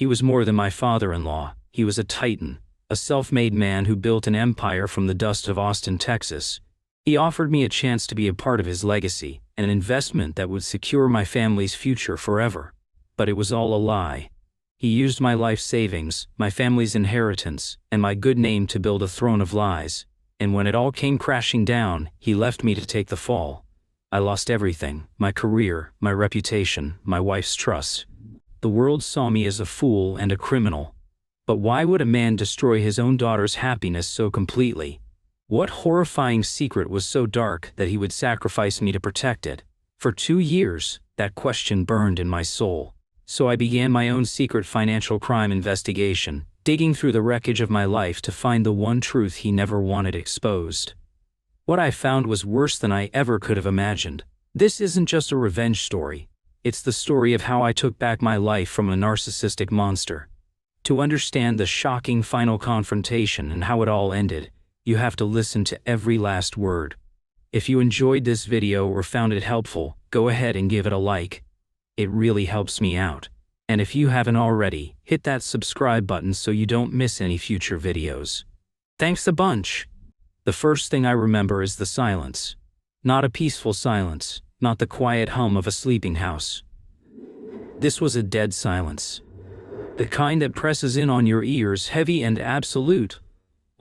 He was more than my father-in-law. He was a titan, a self-made man who built an empire from the dust of Austin, Texas. He offered me a chance to be a part of his legacy, and an investment that would secure my family's future forever. But it was all a lie. He used my life savings, my family's inheritance, and my good name to build a throne of lies. And when it all came crashing down, he left me to take the fall. I lost everything: my career, my reputation, my wife's trust. The world saw me as a fool and a criminal. But why would a man destroy his own daughter's happiness so completely? What horrifying secret was so dark that he would sacrifice me to protect it? For 2 years, that question burned in my soul. So I began my own secret financial crime investigation, digging through the wreckage of my life to find the one truth he never wanted exposed. What I found was worse than I ever could have imagined. This isn't just a revenge story. It's the story of how I took back my life from a narcissistic monster. To understand the shocking final confrontation and how it all ended, you have to listen to every last word. If you enjoyed this video or found it helpful, go ahead and give it a like. It really helps me out. And if you haven't already, hit that subscribe button so you don't miss any future videos. Thanks a bunch. The first thing I remember is the silence. Not a peaceful silence, not the quiet hum of a sleeping house. This was a dead silence. The kind that presses in on your ears, heavy and absolute,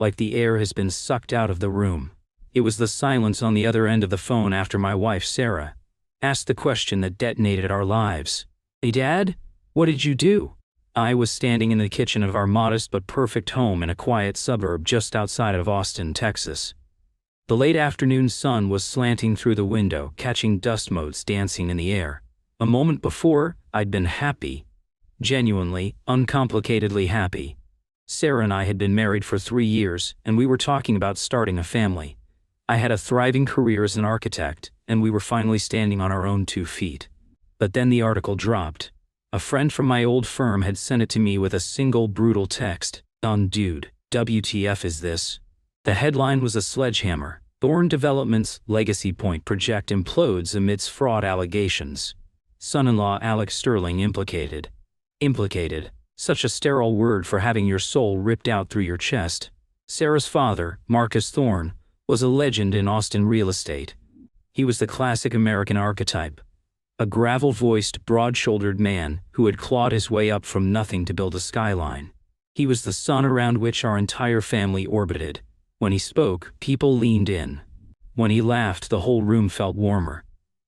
like the air has been sucked out of the room. It was the silence on the other end of the phone after my wife, Sarah, asked the question that detonated our lives. "Hey Dad, what did you do?" I was standing in the kitchen of our modest but perfect home in a quiet suburb just outside of Austin, Texas. The late afternoon sun was slanting through the window, catching dust motes dancing in the air. A moment before, I'd been happy. Genuinely, uncomplicatedly happy. Sarah and I had been married for 3 years, and we were talking about starting a family. I had a thriving career as an architect, and we were finally standing on our own 2 feet. But then the article dropped. A friend from my old firm had sent it to me with a single brutal text. "Dude, WTF is this?" The headline was a sledgehammer. "Thorn Developments Legacy Point Project Implodes Amidst Fraud Allegations. Son-in-law Alex Sterling implicated." Implicated. Such a sterile word for having your soul ripped out through your chest. Sarah's father, Marcus Thorne, was a legend in Austin real estate. He was the classic American archetype. A gravel-voiced, broad-shouldered man who had clawed his way up from nothing to build a skyline. He was the sun around which our entire family orbited. When he spoke, people leaned in. When he laughed, the whole room felt warmer.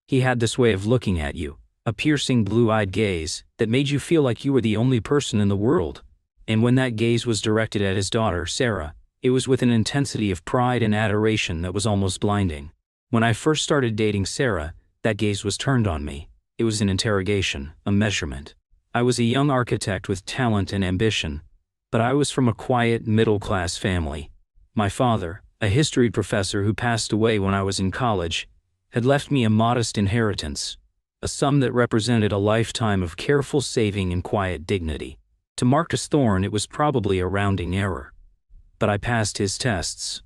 He had this way of looking at you, a piercing blue-eyed gaze that made you feel like you were the only person in the world. And when that gaze was directed at his daughter, Sarah, it was with an intensity of pride and adoration that was almost blinding. When I first started dating Sarah, that gaze was turned on me. It was an interrogation, a measurement. I was a young architect with talent and ambition, but I was from a quiet, middle-class family. My father, a history professor who passed away when I was in college, had left me a modest inheritance, a sum that represented a lifetime of careful saving and quiet dignity. To Marcus Thorne, it was probably a rounding error. But I passed his tests.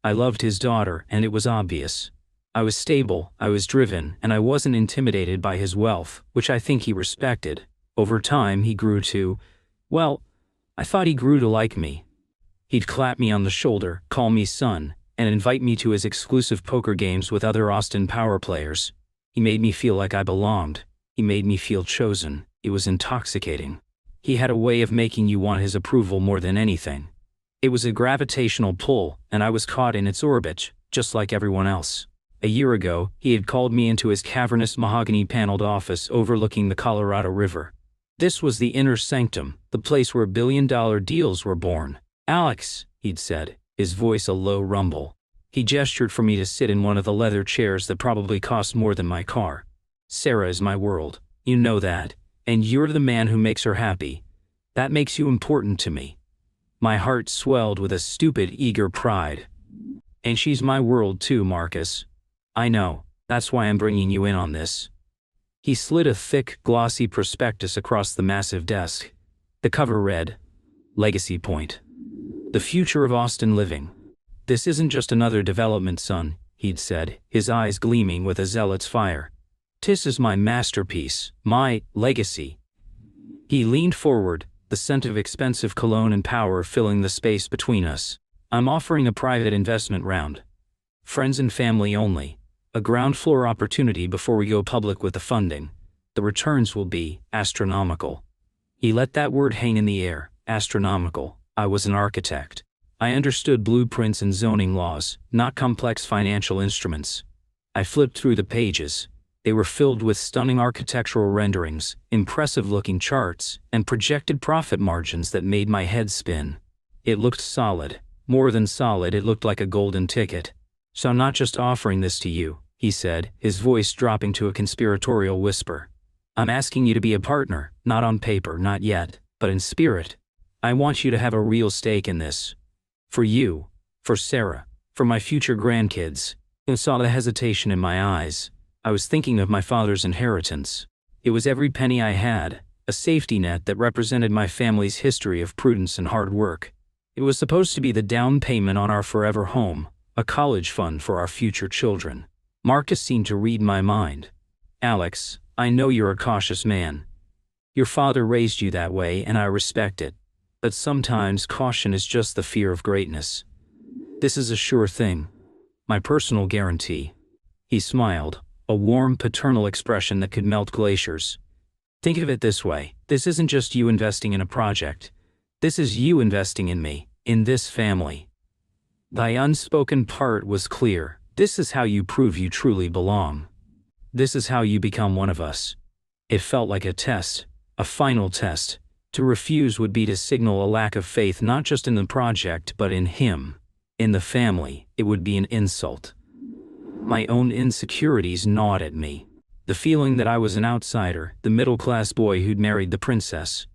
I loved his daughter, and it was obvious. I was stable, I was driven, and I wasn't intimidated by his wealth, which I think he respected. Over time, he grew to, well, I thought he grew to like me. He'd clap me on the shoulder, call me son, and invite me to his exclusive poker games with other Austin power players. He made me feel like I belonged. He made me feel chosen. It was intoxicating. He had a way of making you want his approval more than anything. It was a gravitational pull, and I was caught in its orbit, just like everyone else. A year ago, he had called me into his cavernous mahogany-paneled office overlooking the Colorado River. This was the inner sanctum, the place where billion-dollar deals were born. "Alex," he'd said, his voice a low rumble. He gestured for me to sit in one of the leather chairs that probably cost more than my car. "Sarah is my world. You know that. And you're the man who makes her happy. That makes you important to me." My heart swelled with a stupid, eager pride. "And she's my world too, Marcus. I know. That's why I'm bringing you in on this." He slid a thick, glossy prospectus across the massive desk. The cover read, "Legacy Point. The future of Austin living. This isn't just another development, son," he'd said, his eyes gleaming with a zealot's fire. "This is my masterpiece, my legacy." He leaned forward, the scent of expensive cologne and power filling the space between us. I'm offering a private investment round. Friends and family only. A ground floor opportunity before we go public with the funding. The returns will be astronomical. He let that word hang in the air, astronomical. I was an architect. I understood blueprints and zoning laws, not complex financial instruments. I flipped through the pages. They were filled with stunning architectural renderings, impressive-looking charts, and projected profit margins that made my head spin. It looked solid. More than solid, it looked like a golden ticket. So I'm not just offering this to you, he said, his voice dropping to a conspiratorial whisper. I'm asking you to be a partner, not on paper, not yet, but in spirit. I want you to have a real stake in this. For you, for Sarah, for my future grandkids. I saw the hesitation in my eyes. I was thinking of my father's inheritance. It was every penny I had, a safety net that represented my family's history of prudence and hard work. It was supposed to be the down payment on our forever home, a college fund for our future children. Marcus seemed to read my mind. Alex, I know you're a cautious man. Your father raised you that way and I respect it. But sometimes caution is just the fear of greatness. This is a sure thing. My personal guarantee. He smiled, a warm paternal expression that could melt glaciers. Think of it this way, this isn't just you investing in a project. This is you investing in me, in this family. Thy unspoken part was clear. This is how you prove you truly belong. This is how you become one of us. It felt like a test, a final test. To refuse would be to signal a lack of faith not just in the project but in him. In the family, it would be an insult. My own insecurities gnawed at me. The feeling that I was an outsider, the middle-class boy who'd married the princess.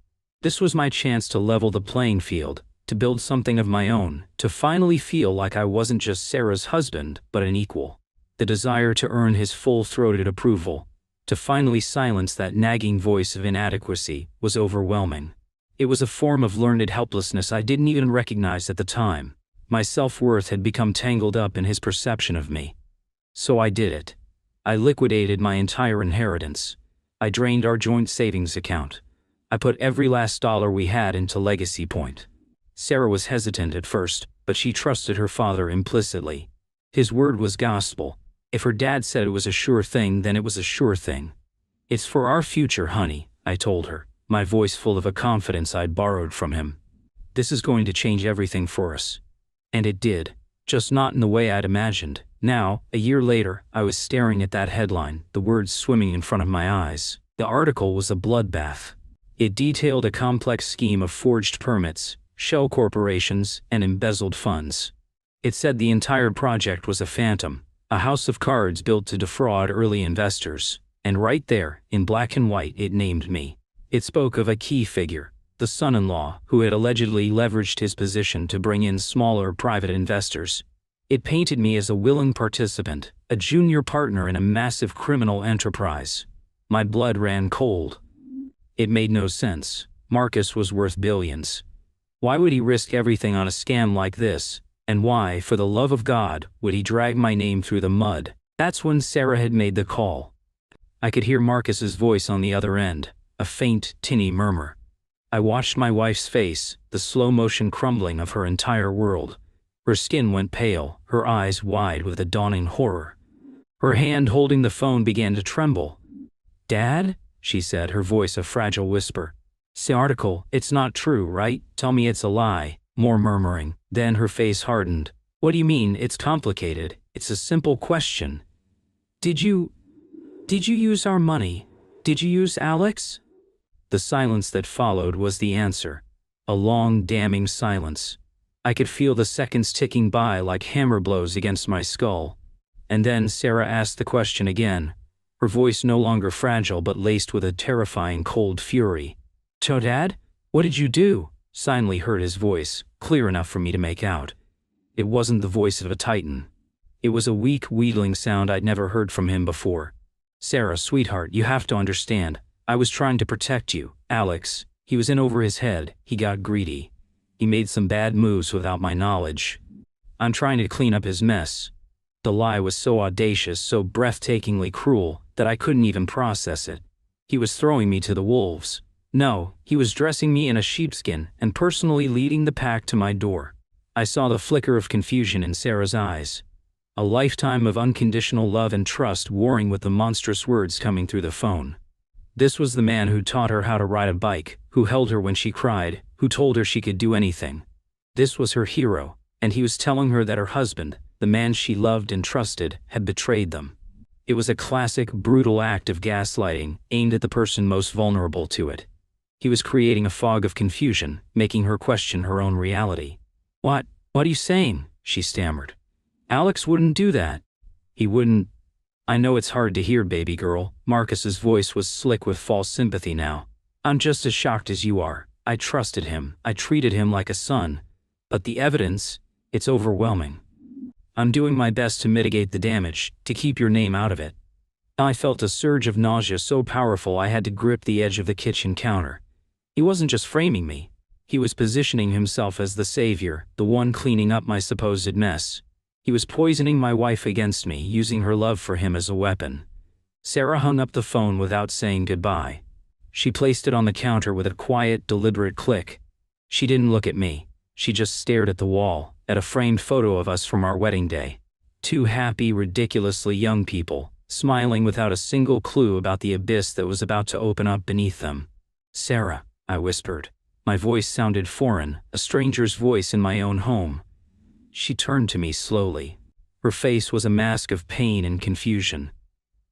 This was my chance to level the playing field, to build something of my own, to finally feel like I wasn't just Sarah's husband, but an equal. The desire to earn his full-throated approval, to finally silence that nagging voice of inadequacy, was overwhelming. It was a form of learned helplessness I didn't even recognize at the time. My self-worth had become tangled up in his perception of me. So I did it. I liquidated my entire inheritance. I drained our joint savings account. I put every last dollar we had into Legacy Point. Sarah was hesitant at first, but she trusted her father implicitly. His word was gospel. If her dad said it was a sure thing, then it was a sure thing. It's for our future, honey, I told her, my voice full of a confidence I'd borrowed from him. This is going to change everything for us. And it did, just not in the way I'd imagined. Now, a year later, I was staring at that headline, the words swimming in front of my eyes. The article was a bloodbath. It detailed a complex scheme of forged permits, shell corporations, and embezzled funds. It said the entire project was a phantom, a house of cards built to defraud early investors. And right there, in black and white, it named me. It spoke of a key figure, the son-in-law, who had allegedly leveraged his position to bring in smaller private investors. It painted me as a willing participant, a junior partner in a massive criminal enterprise. My blood ran cold. It made no sense. Marcus was worth billions. Why would he risk everything on a scam like this? And why, for the love of God, would he drag my name through the mud? That's when Sarah had made the call. I could hear Marcus's voice on the other end, a faint, tinny murmur. I watched my wife's face, the slow-motion crumbling of her entire world. Her skin went pale, her eyes wide with a dawning horror. Her hand holding the phone began to tremble. "Dad?" she said, her voice a fragile whisper. "Say article, it's not true, right? Tell me it's a lie." More murmuring. Then her face hardened. "What do you mean, it's complicated? It's a simple question. Did you use our money? Did you use Alex?" The silence that followed was the answer. A long, damning silence. I could feel the seconds ticking by like hammer blows against my skull. And then Sarah asked the question again, her voice no longer fragile but laced with a terrifying cold fury. "So Dad, what did you do?" Finally heard his voice, clear enough for me to make out. It wasn't the voice of a titan. It was a weak, wheedling sound I'd never heard from him before. "Sarah, sweetheart, you have to understand. I was trying to protect you. Alex, he was in over his head. He got greedy. He made some bad moves without my knowledge. I'm trying to clean up his mess." The lie was so audacious, so breathtakingly cruel, that I couldn't even process it. He was throwing me to the wolves. No, he was dressing me in a sheepskin and personally leading the pack to my door. I saw the flicker of confusion in Sarah's eyes. A lifetime of unconditional love and trust warring with the monstrous words coming through the phone. This was the man who taught her how to ride a bike, who held her when she cried, who told her she could do anything. This was her hero, and he was telling her that her husband, the man she loved and trusted, had betrayed them. It was a classic, brutal act of gaslighting, aimed at the person most vulnerable to it. He was creating a fog of confusion, making her question her own reality. What are you saying?" she stammered. "Alex wouldn't do that. He wouldn't." "I know it's hard to hear, baby girl." Marcus's voice was slick with false sympathy now. "I'm just as shocked as you are. I trusted him. I treated him like a son. But the evidence, it's overwhelming. I'm doing my best to mitigate the damage, to keep your name out of it." I felt a surge of nausea so powerful I had to grip the edge of the kitchen counter. He wasn't just framing me. He was positioning himself as the savior, the one cleaning up my supposed mess. He was poisoning my wife against me, using her love for him as a weapon. Sarah hung up the phone without saying goodbye. She placed it on the counter with a quiet, deliberate click. She didn't look at me. She just stared at the wall, at a framed photo of us from our wedding day. Two happy, ridiculously young people, smiling without a single clue about the abyss that was about to open up beneath them. "Sarah," I whispered. My voice sounded foreign, a stranger's voice in my own home. She turned to me slowly. Her face was a mask of pain and confusion.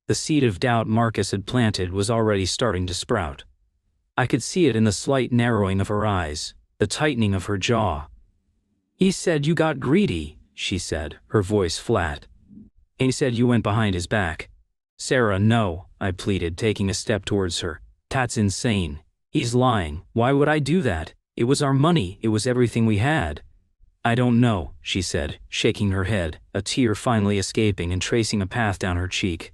The seed of doubt Marcus had planted was already starting to sprout. I could see it in the slight narrowing of her eyes, the tightening of her jaw. "He said you got greedy," she said, her voice flat. "He said you went behind his back." "Sarah, no," I pleaded, taking a step towards her. "That's insane. He's lying. Why would I do that? It was our money. It was everything we had." "I don't know," she said, shaking her head, a tear finally escaping and tracing a path down her cheek.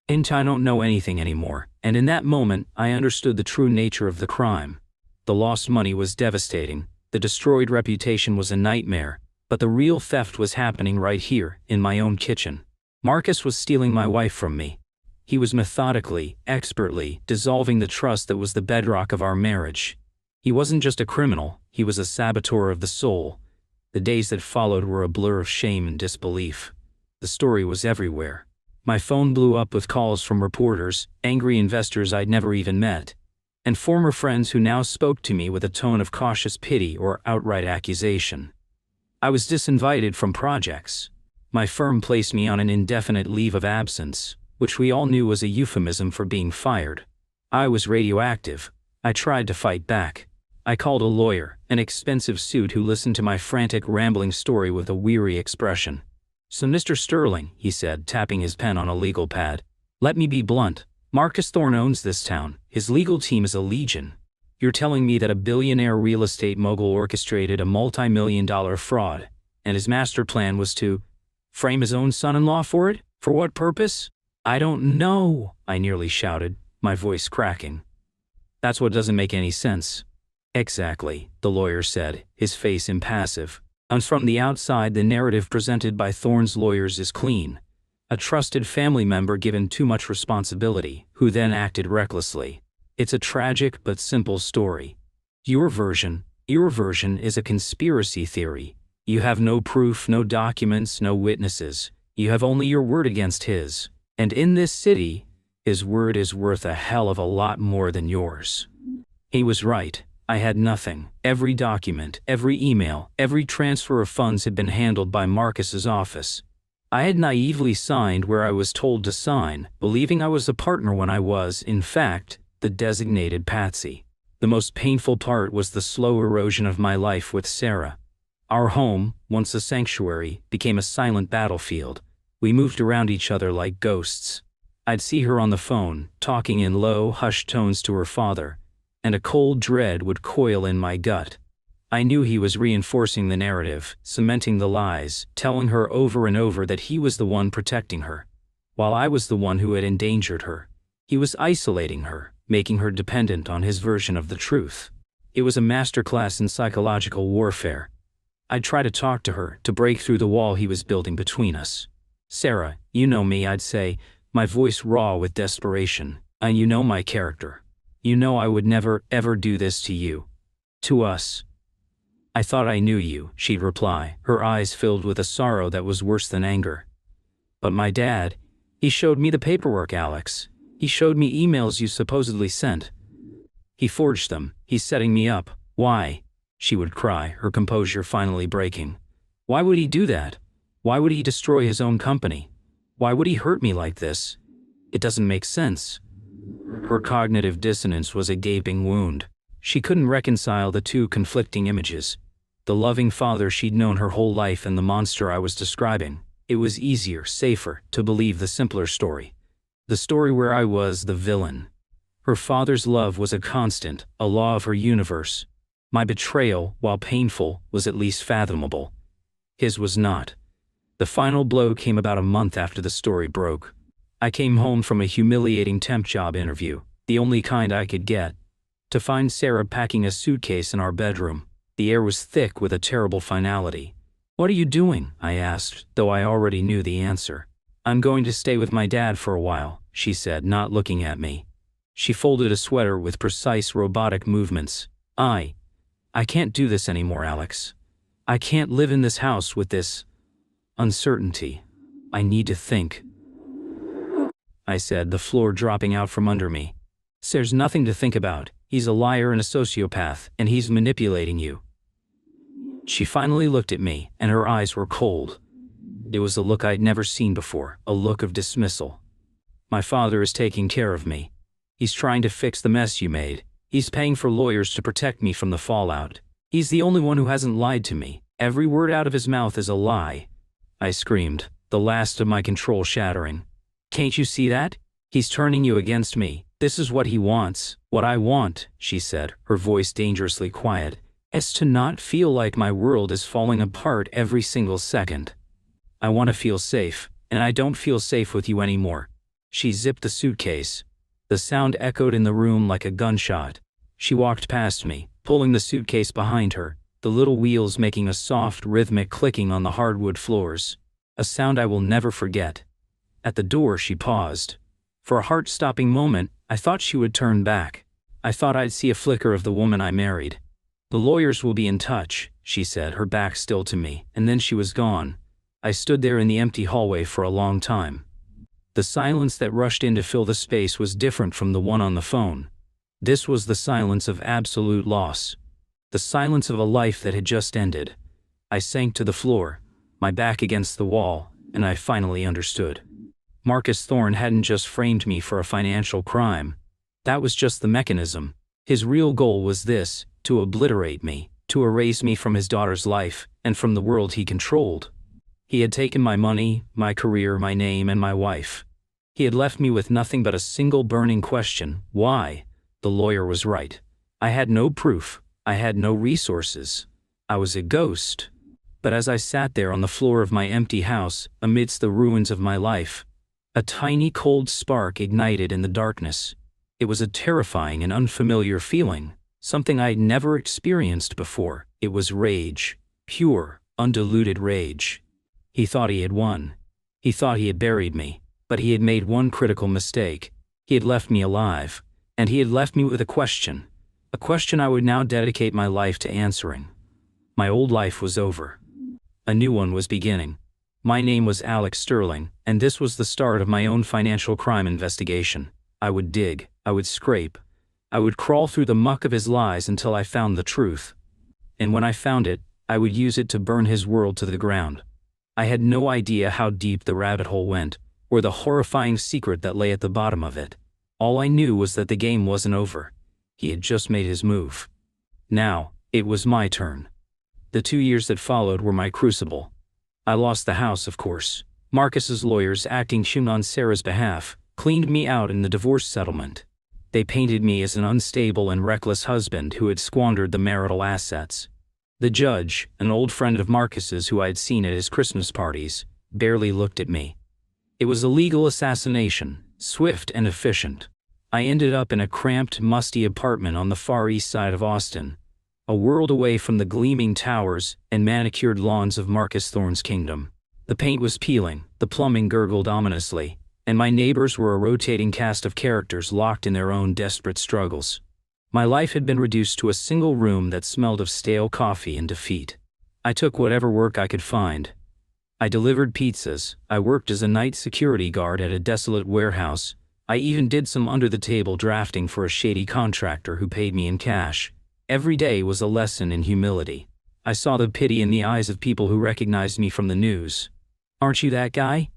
"And I don't know anything anymore." And in that moment, I understood the true nature of the crime. The lost money was devastating. The destroyed reputation was a nightmare. But the real theft was happening right here, in my own kitchen. Marcus was stealing my wife from me. He was methodically, expertly, dissolving the trust that was the bedrock of our marriage. He wasn't just a criminal, he was a saboteur of the soul. The days that followed were a blur of shame and disbelief. The story was everywhere. My phone blew up with calls from reporters, angry investors I'd never even met, and former friends who now spoke to me with a tone of cautious pity or outright accusation. I was disinvited from projects. My firm placed me on an indefinite leave of absence, which we all knew was a euphemism for being fired. I was radioactive. I tried to fight back. I called a lawyer, an expensive suit who listened to my frantic, rambling story with a weary expression. "So Mr. Sterling," he said, tapping his pen on a legal pad, "let me be blunt. Marcus Thorne owns this town. His legal team is a legion. You're telling me that a billionaire real estate mogul orchestrated a multi-million-dollar fraud, and his master plan was to frame his own son-in-law for it? For what purpose?" "I don't know," I nearly shouted, my voice cracking. "That's what doesn't make any sense." "Exactly," the lawyer said, his face impassive. "And from the outside, the narrative presented by Thorne's lawyers is clean. A trusted family member given too much responsibility, who then acted recklessly. It's a tragic but simple story. Your version is a conspiracy theory. You have no proof, no documents, no witnesses. You have only your word against his. And in this city, his word is worth a hell of a lot more than yours." He was right. I had nothing. Every document, every email, every transfer of funds had been handled by Marcus's office. I had naively signed where I was told to sign, believing I was a partner when I was, in fact, the designated patsy. The most painful part was the slow erosion of my life with Sarah. Our home, once a sanctuary, became a silent battlefield. We moved around each other like ghosts. I'd see her on the phone, talking in low, hushed tones to her father, and a cold dread would coil in my gut. I knew he was reinforcing the narrative, cementing the lies, telling her over and over that he was the one protecting her, while I was the one who had endangered her. He was isolating her, making her dependent on his version of the truth. It was a masterclass in psychological warfare. I'd try to talk to her, to break through the wall he was building between us. "Sarah, you know me," I'd say, my voice raw with desperation. "And you know my character. You know I would never, ever do this to you. To us. I thought I knew you, she'd reply, her eyes filled with a sorrow that was worse than anger. But my dad, he showed me the paperwork, Alex. He showed me emails you supposedly sent. He forged them. He's setting me up. Why? She would cry, her composure finally breaking. Why would he do that? Why would he destroy his own company? Why would he hurt me like this? It doesn't make sense. Her cognitive dissonance was a gaping wound. She couldn't reconcile the two conflicting images. The loving father she'd known her whole life and the monster I was describing. It was easier, safer, to believe the simpler story. The story where I was the villain. Her father's love was a constant, a law of her universe. My betrayal, while painful, was at least fathomable. His was not. The final blow came about a month after the story broke. I came home from a humiliating temp job interview, the only kind I could get, to find Sarah packing a suitcase in our bedroom. The air was thick with a terrible finality. "What are you doing?" I asked, though I already knew the answer. "I'm going to stay with my dad for a while," she said, not looking at me. She folded a sweater with precise robotic movements. I can't do this anymore, Alex. I can't live in this house with this uncertainty. I need to think," I said, the floor dropping out from under me. "There's nothing to think about. He's a liar and a sociopath, and he's manipulating you." She finally looked at me, and her eyes were cold. It was a look I'd never seen before, a look of dismissal. "My father is taking care of me. He's trying to fix the mess you made. He's paying for lawyers to protect me from the fallout. He's the only one who hasn't lied to me. Every word out of his mouth is a lie," I screamed, the last of my control shattering. "Can't you see that? He's turning you against me. This is what he wants. What I want," she said, her voice dangerously quiet, "is to not feel like my world is falling apart every single second. I want to feel safe, and I don't feel safe with you anymore." She zipped the suitcase. The sound echoed in the room like a gunshot. She walked past me, pulling the suitcase behind her, the little wheels making a soft, rhythmic clicking on the hardwood floors. A sound I will never forget. At the door, she paused. For a heart-stopping moment, I thought she would turn back. I thought I'd see a flicker of the woman I married. "The lawyers will be in touch," she said, her back still to me, and then she was gone. I stood there in the empty hallway for a long time. The silence that rushed in to fill the space was different from the one on the phone. This was the silence of absolute loss. The silence of a life that had just ended. I sank to the floor, my back against the wall, and I finally understood. Marcus Thorne hadn't just framed me for a financial crime. That was just the mechanism. His real goal was this: to obliterate me, to erase me from his daughter's life, and from the world he controlled. He had taken my money, my career, my name, and my wife. He had left me with nothing but a single burning question: why? The lawyer was right. I had no proof. I had no resources. I was a ghost. But as I sat there on the floor of my empty house, amidst the ruins of my life, a tiny cold spark ignited in the darkness. It was a terrifying and unfamiliar feeling, something I'd never experienced before. It was rage. Pure, undiluted rage. He thought he had won. He thought he had buried me. But he had made one critical mistake. He had left me alive. And he had left me with a question. A question I would now dedicate my life to answering. My old life was over. A new one was beginning. My name was Alex Sterling, and this was the start of my own financial crime investigation. I would dig. I would scrape. I would crawl through the muck of his lies until I found the truth. And when I found it, I would use it to burn his world to the ground. I had no idea how deep the rabbit hole went, or the horrifying secret that lay at the bottom of it. All I knew was that the game wasn't over. He had just made his move. Now, it was my turn. The 2 years that followed were my crucible. I lost the house, of course. Marcus's lawyers, acting on Sarah's behalf, cleaned me out in the divorce settlement. They painted me as an unstable and reckless husband who had squandered the marital assets. The judge, an old friend of Marcus's who I had seen at his Christmas parties, barely looked at me. It was a legal assassination, swift and efficient. I ended up in a cramped, musty apartment on the far east side of Austin, a world away from the gleaming towers and manicured lawns of Marcus Thorne's kingdom. The paint was peeling, the plumbing gurgled ominously, and my neighbors were a rotating cast of characters locked in their own desperate struggles. My life had been reduced to a single room that smelled of stale coffee and defeat. I took whatever work I could find. I delivered pizzas, I worked as a night security guard at a desolate warehouse, I even did some under-the-table drafting for a shady contractor who paid me in cash. Every day was a lesson in humility. I saw the pity in the eyes of people who recognized me from the news. "Aren't you that guy?"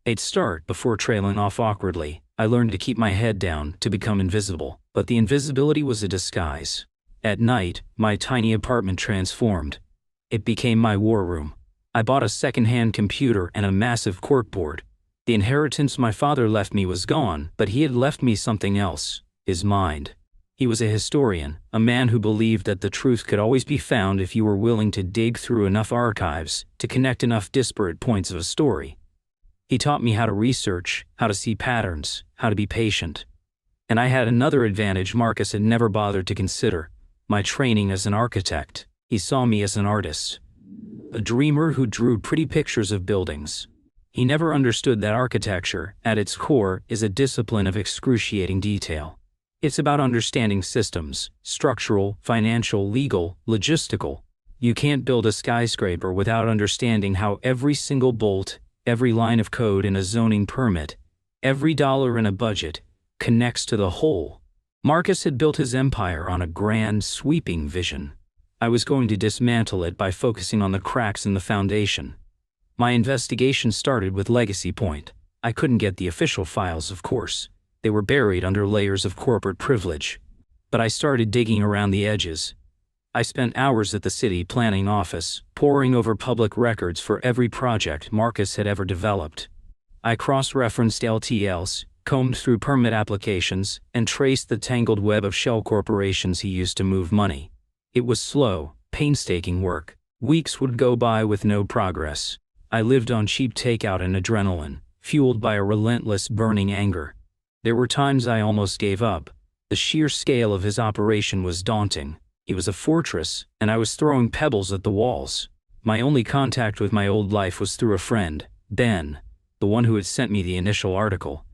I'd start before trailing off awkwardly. I learned to keep my head down, to become invisible. But the invisibility was a disguise. At night, my tiny apartment transformed. It became my war room. I bought a second-hand computer and a massive corkboard. The inheritance my father left me was gone, but he had left me something else: his mind. He was a historian, a man who believed that the truth could always be found if you were willing to dig through enough archives to connect enough disparate points of a story. He taught me how to research, how to see patterns, how to be patient. And I had another advantage Marcus had never bothered to consider: my training as an architect. He saw me as an artist, a dreamer who drew pretty pictures of buildings. He never understood that architecture, at its core, is a discipline of excruciating detail. It's about understanding systems: structural, financial, legal, logistical. You can't build a skyscraper without understanding how every single bolt, every line of code in a zoning permit, every dollar in a budget, connects to the whole. Marcus had built his empire on a grand, sweeping vision. I was going to dismantle it by focusing on the cracks in the foundation. My investigation started with Legacy Point. I couldn't get the official files, of course. They were buried under layers of corporate privilege. But I started digging around the edges. I spent hours at the city planning office, poring over public records for every project Marcus had ever developed. I cross-referenced LTLs, combed through permit applications, and traced the tangled web of shell corporations he used to move money. It was slow, painstaking work. Weeks would go by with no progress. I lived on cheap takeout and adrenaline, fueled by a relentless, burning anger. There were times I almost gave up. The sheer scale of his operation was daunting. It was a fortress, and I was throwing pebbles at the walls. My only contact with my old life was through a friend, Ben, the one who had sent me the initial article.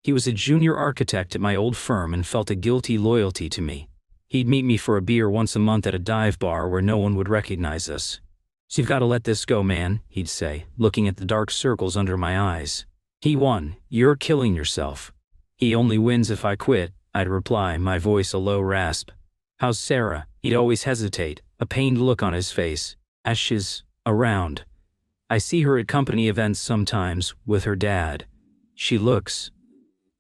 He was a junior architect at my old firm and felt a guilty loyalty to me. He'd meet me for a beer once a month at a dive bar where no one would recognize us. "So you've got to let this go, man," he'd say, looking at the dark circles under my eyes. "He won. You're killing yourself." "He only wins if I quit," I'd reply, my voice a low rasp. "How's Sarah?" He'd always hesitate, a pained look on his face. "She's around. I see her at company events sometimes, with her dad. She looks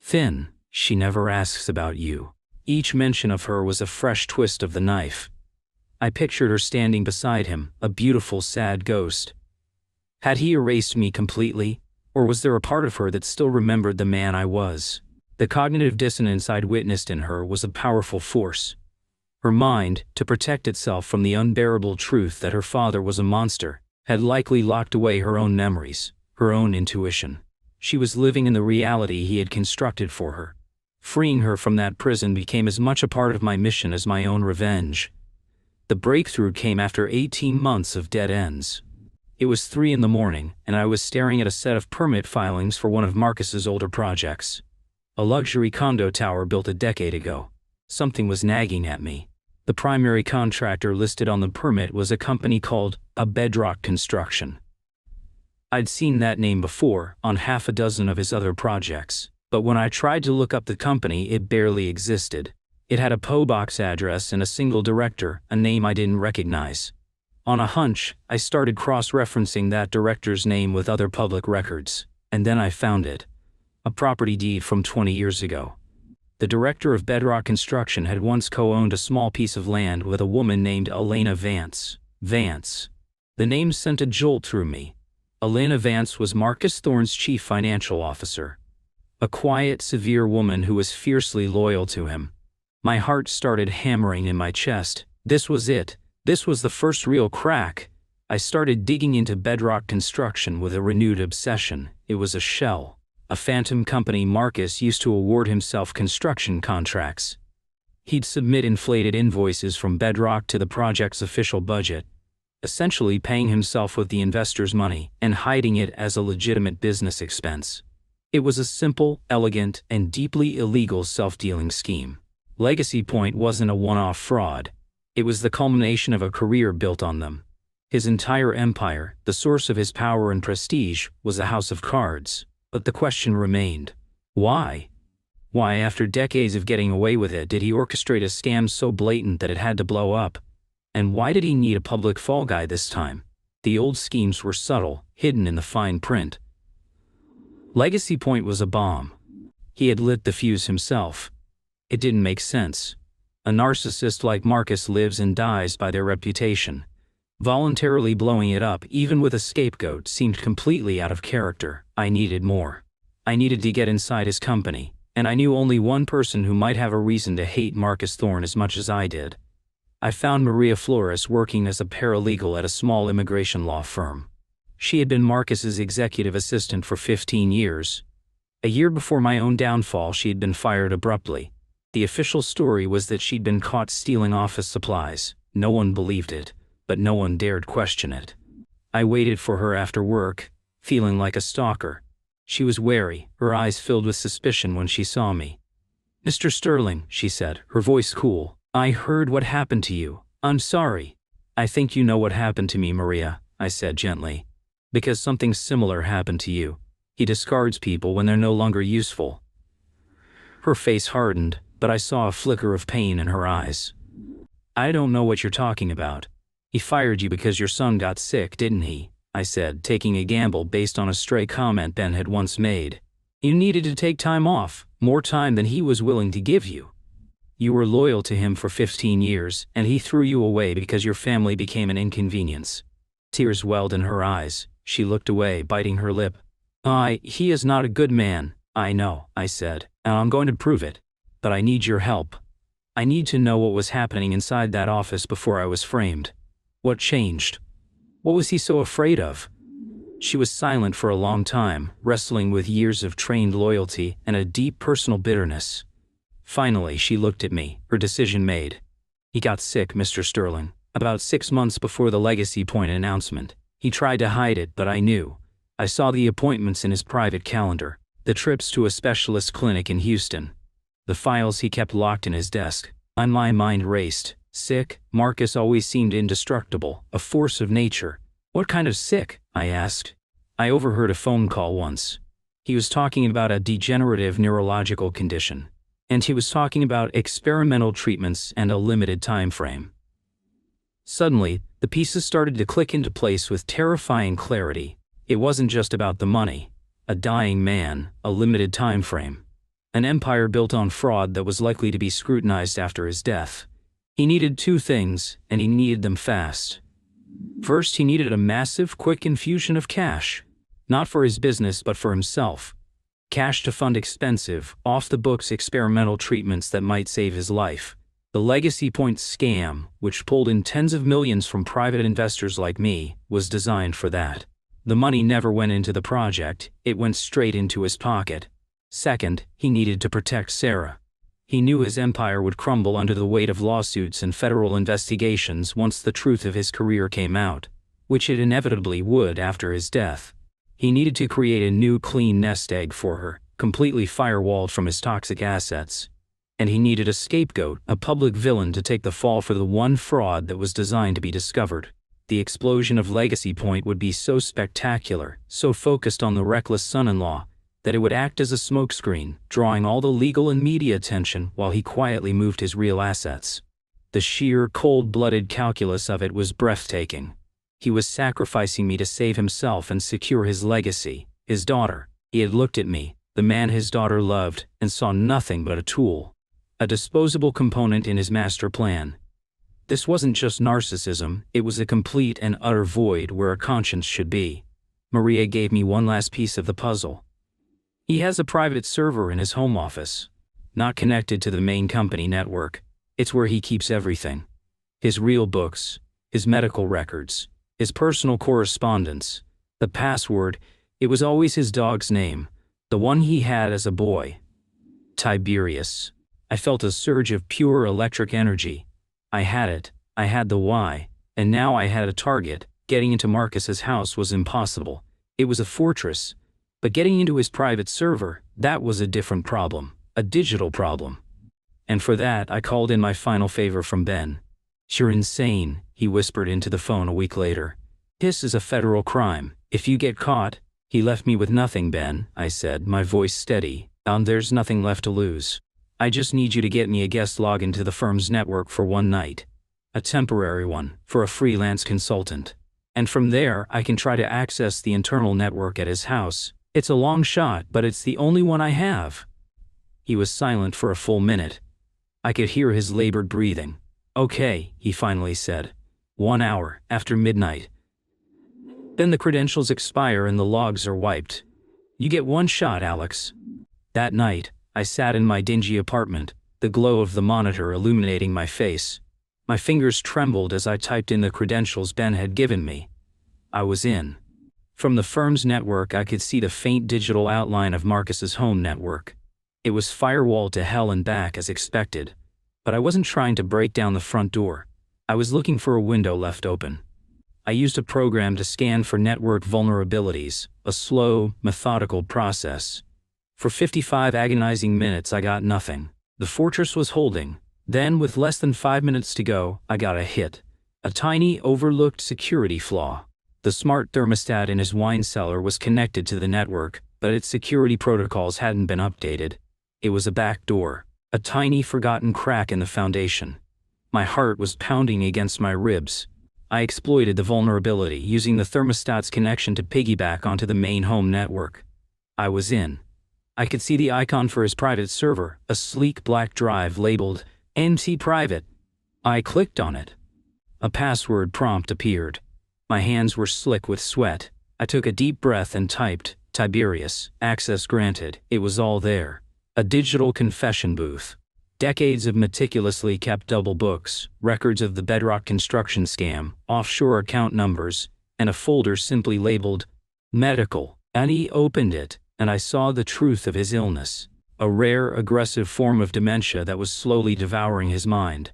thin. She never asks about you." Each mention of her was a fresh twist of the knife. I pictured her standing beside him, a beautiful, sad ghost. Had he erased me completely, or was there a part of her that still remembered the man I was? The cognitive dissonance I'd witnessed in her was a powerful force. Her mind, to protect itself from the unbearable truth that her father was a monster, had likely locked away her own memories, her own intuition. She was living in the reality he had constructed for her. Freeing her from that prison became as much a part of my mission as my own revenge. The breakthrough came after 18 months of dead ends. It was 3 a.m, and I was staring at a set of permit filings for one of Marcus's older projects. A luxury condo tower built a decade ago. Something was nagging at me. The primary contractor listed on the permit was a company called Bedrock Construction. I'd seen that name before, on half a dozen of his other projects, but when I tried to look up the company, it barely existed. It had a PO box address and a single director, a name I didn't recognize. On a hunch, I started cross-referencing that director's name with other public records, and then I found it. A property deed from 20 years ago. The director of Bedrock Construction had once co-owned a small piece of land with a woman named Elena Vance. Vance. The name sent a jolt through me. Elena Vance was Marcus Thorne's chief financial officer. A quiet, severe woman who was fiercely loyal to him. My heart started hammering in my chest. This was it. This was the first real crack. I started digging into Bedrock Construction with a renewed obsession. It was a shell. A phantom company Marcus used to award himself construction contracts. He'd submit inflated invoices from Bedrock to the project's official budget, essentially paying himself with the investor's money and hiding it as a legitimate business expense. It was a simple, elegant, and deeply illegal self-dealing scheme. Legacy Point wasn't a one-off fraud. It was the culmination of a career built on them. His entire empire, the source of his power and prestige, was a house of cards. But the question remained. Why? Why, after decades of getting away with it, did he orchestrate a scam so blatant that it had to blow up? And why did he need a public fall guy this time? The old schemes were subtle, hidden in the fine print. Legacy Point was a bomb. He had lit the fuse himself. It didn't make sense. A narcissist like Marcus lives and dies by their reputation. Voluntarily blowing it up, even with a scapegoat, seemed completely out of character. I needed more. I needed to get inside his company, and I knew only one person who might have a reason to hate Marcus Thorne as much as I did. I found Maria Flores working as a paralegal at a small immigration law firm. She had been Marcus's executive assistant for 15 years. A year before my own downfall, she had been fired abruptly. The official story was that she'd been caught stealing office supplies. No one believed it, but no one dared question it. I waited for her after work, feeling like a stalker. She was wary, her eyes filled with suspicion when she saw me. "Mr. Sterling," she said, her voice cool, "I heard what happened to you. I'm sorry." "I think you know what happened to me, Maria," I said gently. "Because something similar happened to you. He discards people when they're no longer useful." Her face hardened, but I saw a flicker of pain in her eyes. "I don't know what you're talking about. He fired you because your son got sick, didn't he?" I said, taking a gamble based on a stray comment Ben had once made. "You needed to take time off, more time than he was willing to give you. You were loyal to him for 15 years, and he threw you away because your family became an inconvenience." Tears welled in her eyes. She looked away, biting her lip. He is not a good man." "I know," I said, "and I'm going to prove it. But I need your help. I need to know what was happening inside that office before I was framed. What changed? What was he so afraid of?" She was silent for a long time, wrestling with years of trained loyalty and a deep personal bitterness. Finally, she looked at me, her decision made. "He got sick, Mr. Sterling, about 6 months before the Legacy Point announcement. He tried to hide it, but I knew. I saw the appointments in his private calendar, the trips to a specialist clinic in Houston, the files he kept locked in his desk. And my mind raced. Sick? Marcus always seemed indestructible, a force of nature. What kind of sick? I asked. I overheard a phone call once. He was talking about a degenerative neurological condition. And he was talking about experimental treatments and a limited time frame. Suddenly, the pieces started to click into place with terrifying clarity. It wasn't just about the money. A dying man, a limited time frame. An empire built on fraud that was likely to be scrutinized after his death. He needed 2 things, and he needed them fast. First, he needed a massive, quick infusion of cash. Not for his business, but for himself. Cash to fund expensive, off-the-books experimental treatments that might save his life. The Legacy Point scam, which pulled in tens of millions from private investors like me, was designed for that. The money never went into the project, it went straight into his pocket. Second, he needed to protect Sarah. He knew his empire would crumble under the weight of lawsuits and federal investigations once the truth of his career came out, which it inevitably would after his death. He needed to create a new clean nest egg for her, completely firewalled from his toxic assets. And he needed a scapegoat, a public villain to take the fall for the one fraud that was designed to be discovered. The explosion of Legacy Point would be so spectacular, so focused on the reckless son-in-law, that it would act as a smokescreen, drawing all the legal and media attention while he quietly moved his real assets. The sheer, cold-blooded calculus of it was breathtaking. He was sacrificing me to save himself and secure his legacy, his daughter. He had looked at me, the man his daughter loved, and saw nothing but a tool. A disposable component in his master plan. This wasn't just narcissism, it was a complete and utter void where a conscience should be. Maria gave me one last piece of the puzzle. He has a private server in his home office, not connected to the main company network. It's where he keeps everything. His real books, his medical records, his personal correspondence. The password, it was always his dog's name, the one he had as a boy. Tiberius. I felt a surge of pure electric energy. I had it, I had the why, and now I had a target. Getting into Marcus's house was impossible. It was a fortress, But getting into his private server, that was a different problem, a digital problem. And for that, I called in my final favor from Ben. "You're insane," he whispered into the phone a week later. "This is a federal crime. If you get caught..." "He left me with nothing, Ben," I said, my voice steady. There's nothing left to lose. I just need you to get me a guest login to the firm's network for one night. A temporary one, for a freelance consultant. And from there, I can try to access the internal network at his house. It's a long shot, but it's the only one I have." He was silent for a full minute. I could hear his labored breathing. "Okay," he finally said. 1 hour after midnight. Then the credentials expire and the logs are wiped. You get one shot, Alex. That night, I sat in my dingy apartment, the glow of the monitor illuminating my face. My fingers trembled as I typed in the credentials Ben had given me. I was in. From the firm's network, I could see the faint digital outline of Marcus's home network. It was firewalled to hell and back as expected. But I wasn't trying to break down the front door. I was looking for a window left open. I used a program to scan for network vulnerabilities, a slow, methodical process. For 55 agonizing minutes, I got nothing. The fortress was holding. Then, with less than 5 minutes to go, I got a hit. A tiny, overlooked security flaw. The smart thermostat in his wine cellar was connected to the network, but its security protocols hadn't been updated. It was a back door, a tiny, forgotten crack in the foundation. My heart was pounding against my ribs. I exploited the vulnerability, using the thermostat's connection to piggyback onto the main home network. I was in. I could see the icon for his private server, a sleek black drive labeled NT Private. I clicked on it. A password prompt appeared. My hands were slick with sweat. I took a deep breath and typed, Tiberius, access granted. It was all there. A digital confession booth. Decades of meticulously kept double books, records of the Bedrock construction scam, offshore account numbers, and a folder simply labeled medical. And he opened it, and I saw the truth of his illness. A rare, aggressive form of dementia that was slowly devouring his mind.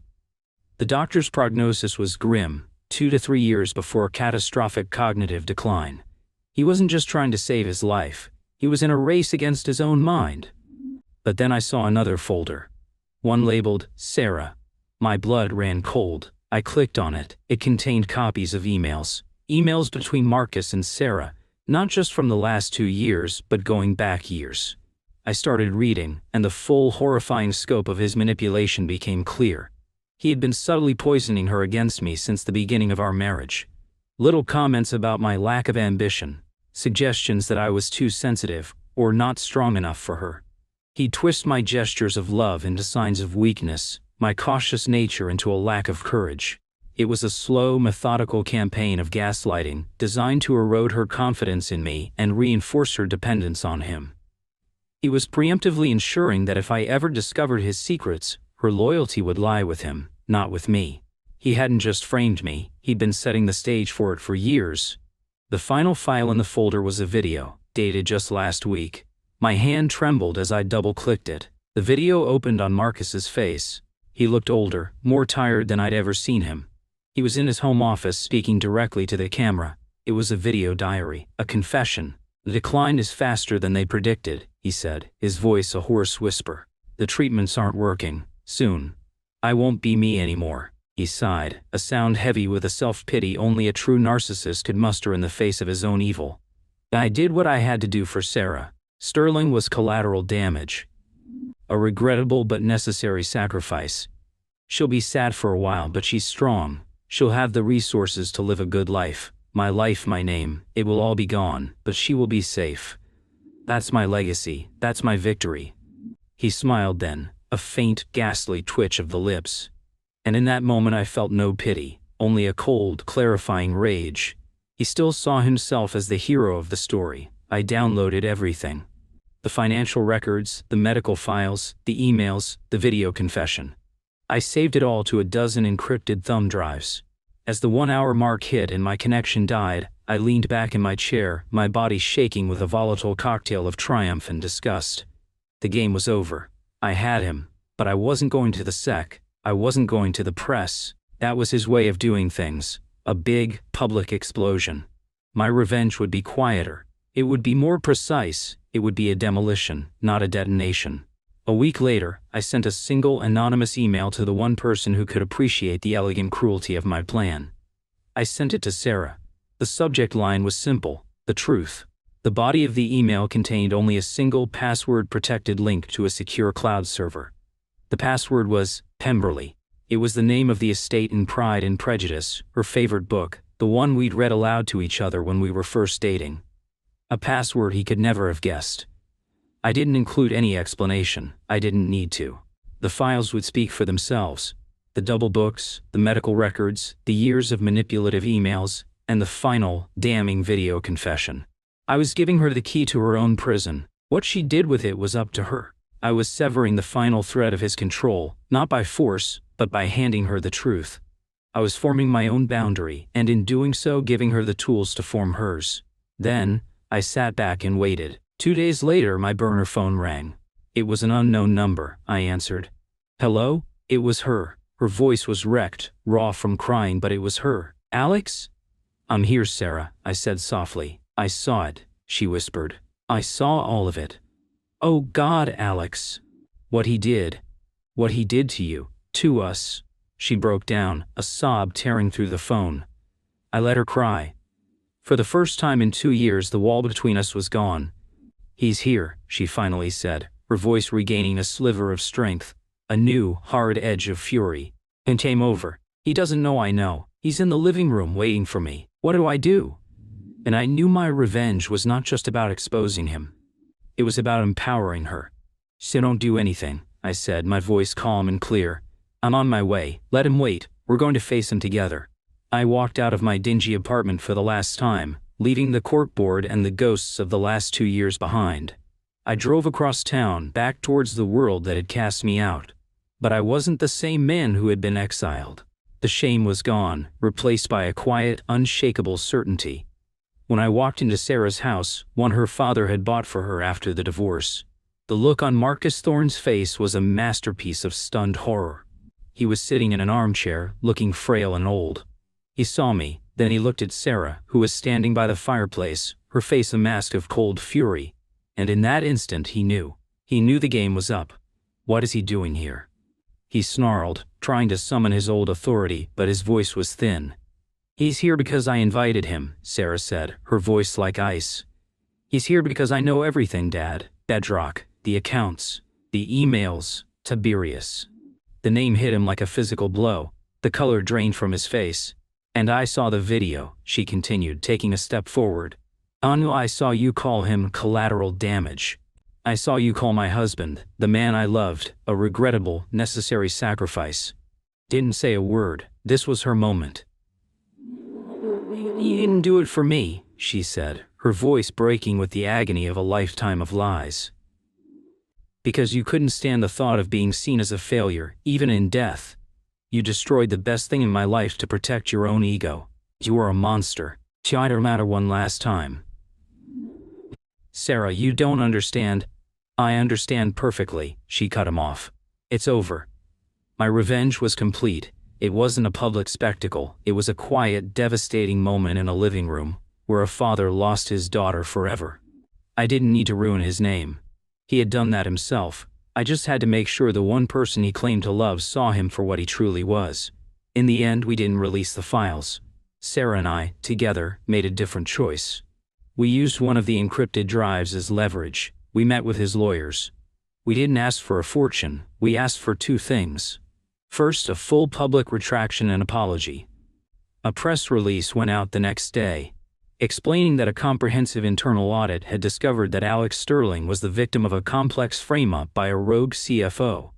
The doctor's prognosis was grim, 2 to 3 years before catastrophic cognitive decline. He wasn't just trying to save his life, he was in a race against his own mind. But then I saw another folder. One labeled, Sarah. My blood ran cold. I clicked on it. It contained copies of emails. Emails between Marcus and Sarah, not just from the last 2 years, but going back years. I started reading, and the full, horrifying scope of his manipulation became clear. He had been subtly poisoning her against me since the beginning of our marriage. Little comments about my lack of ambition, suggestions that I was too sensitive, or not strong enough for her. He'd twist my gestures of love into signs of weakness, my cautious nature into a lack of courage. It was a slow, methodical campaign of gaslighting, designed to erode her confidence in me and reinforce her dependence on him. He was preemptively ensuring that if I ever discovered his secrets, her loyalty would lie with him, not with me. He hadn't just framed me, he'd been setting the stage for it for years. The final file in the folder was a video, dated just last week. My hand trembled as I double-clicked it. The video opened on Marcus's face. He looked older, more tired than I'd ever seen him. He was in his home office speaking directly to the camera. It was a video diary, a confession. "The decline is faster than they predicted," he said, his voice a hoarse whisper. "The treatments aren't working. Soon. I won't be me anymore." He sighed, a sound heavy with a self-pity only a true narcissist could muster in the face of his own evil. I did what I had to do for Sarah. Sterling was collateral damage. A regrettable but necessary sacrifice. She'll be sad for a while, but she's strong. She'll have the resources to live a good life. My life, my name, it will all be gone, but she will be safe. That's my legacy, that's my victory. He smiled then, a faint, ghastly twitch of the lips. And in that moment I felt no pity, only a cold, clarifying rage. He still saw himself as the hero of the story. I downloaded everything. The financial records, the medical files, the emails, the video confession. I saved it all to a dozen encrypted thumb drives. As the 1-hour mark hit and my connection died, I leaned back in my chair, my body shaking with a volatile cocktail of triumph and disgust. The game was over. I had him, but I wasn't going to the SEC. I wasn't going to the press. That was his way of doing things. A big, public explosion. My revenge would be quieter. It would be more precise, it would be a demolition, not a detonation. A week later, I sent a single anonymous email to the one person who could appreciate the elegant cruelty of my plan. I sent it to Sarah. The subject line was simple: the truth. The body of the email contained only a single password-protected link to a secure cloud server. The password was Pemberley. It was the name of the estate in Pride and Prejudice, her favorite book, the one we'd read aloud to each other when we were first dating. A password he could never have guessed. I didn't include any explanation. I didn't need to. The files would speak for themselves. The double books, the medical records, the years of manipulative emails, and the final, damning video confession. I was giving her the key to her own prison. What she did with it was up to her. I was severing the final thread of his control, not by force, but by handing her the truth. I was forming my own boundary, and in doing so giving her the tools to form hers. Then, I sat back and waited. 2 days later, my burner phone rang. It was an unknown number. I answered. Hello? It was her. Her voice was wrecked, raw from crying, but it was her. Alex? I'm here, Sarah, I said softly. I saw it, she whispered. I saw all of it. Oh God, Alex. What he did to you, to us. She broke down, a sob tearing through the phone. I let her cry. For the first time in 2 years, the wall between us was gone. He's here, she finally said, her voice regaining a sliver of strength, a new, hard edge of fury. And came over. He doesn't know I know. He's in the living room waiting for me. What do I do? And I knew my revenge was not just about exposing him. It was about empowering her. So don't do anything, I said, my voice calm and clear. I'm on my way. Let him wait. We're going to face him together. I walked out of my dingy apartment for the last time, leaving the corkboard and the ghosts of the last 2 years behind. I drove across town, back towards the world that had cast me out. But I wasn't the same man who had been exiled. The shame was gone, replaced by a quiet, unshakable certainty. When I walked into Sarah's house, one her father had bought for her after the divorce, the look on Marcus Thorne's face was a masterpiece of stunned horror. He was sitting in an armchair, looking frail and old. He saw me, then he looked at Sarah, who was standing by the fireplace, her face a mask of cold fury. And in that instant he knew. He knew the game was up. What is he doing here? He snarled, trying to summon his old authority, but his voice was thin. He's here because I invited him, Sarah said, her voice like ice. He's here because I know everything, Dad. Bedrock, the accounts, the emails, Tiberius. The name hit him like a physical blow. The color drained from his face. And I saw the video, she continued, taking a step forward. Anu, I saw you call him collateral damage. I saw you call my husband, the man I loved, a regrettable, necessary sacrifice. Didn't say a word. This was her moment. You didn't do it for me, she said, her voice breaking with the agony of a lifetime of lies. Because you couldn't stand the thought of being seen as a failure, even in death. You destroyed the best thing in my life to protect your own ego. You are a monster. Tried to matter one last time. Sarah, you don't understand. I understand perfectly, she cut him off. It's over. My revenge was complete. It wasn't a public spectacle. It was a quiet, devastating moment in a living room, where a father lost his daughter forever. I didn't need to ruin his name. He had done that himself. I just had to make sure the one person he claimed to love saw him for what he truly was. In the end, we didn't release the files. Sarah and I, together, made a different choice. We used one of the encrypted drives as leverage. We met with his lawyers. We didn't ask for a fortune. We asked for 2 things. First, a full public retraction and apology. A press release went out the next day, explaining that a comprehensive internal audit had discovered that Alex Sterling was the victim of a complex frame-up by a rogue CFO.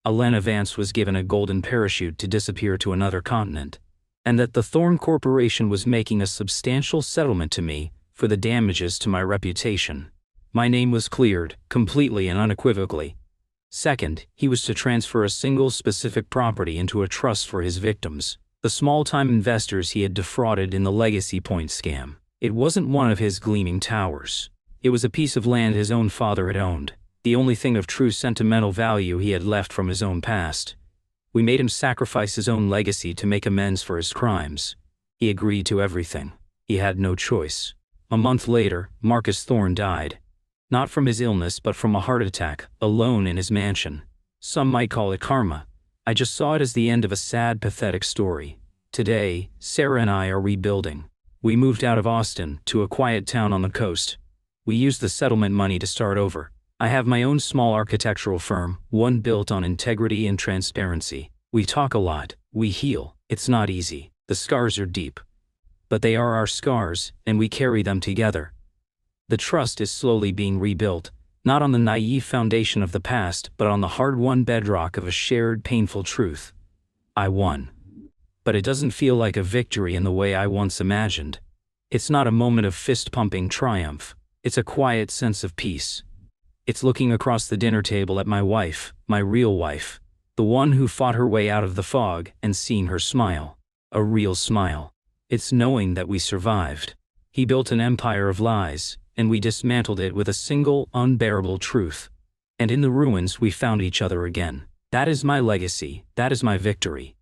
Elena Vance was given a golden parachute to disappear to another continent, and that the Thorne Corporation was making a substantial settlement to me for the damages to my reputation. My name was cleared, completely and unequivocally. Second, he was to transfer a single specific property into a trust for his victims, the small-time investors he had defrauded in the Legacy Point scam. It wasn't one of his gleaming towers. It was a piece of land his own father had owned, the only thing of true sentimental value he had left from his own past. We made him sacrifice his own legacy to make amends for his crimes. He agreed to everything. He had no choice. A month later, Marcus Thorne died. Not from his illness but from a heart attack, alone in his mansion. Some might call it karma. I just saw it as the end of a sad, pathetic story. Today, Sarah and I are rebuilding. We moved out of Austin to a quiet town on the coast. We used the settlement money to start over. I have my own small architectural firm, one built on integrity and transparency. We talk a lot, we heal. It's not easy. The scars are deep. But they are our scars, and we carry them together. The trust is slowly being rebuilt, not on the naive foundation of the past, but on the hard-won bedrock of a shared, painful truth. I won. But it doesn't feel like a victory in the way I once imagined. It's not a moment of fist-pumping triumph. It's a quiet sense of peace. It's looking across the dinner table at my wife, my real wife, the one who fought her way out of the fog, and seeing her smile. A real smile. It's knowing that we survived. He built an empire of lies, and we dismantled it with a single, unbearable truth. And in the ruins we found each other again. That is my legacy, that is my victory.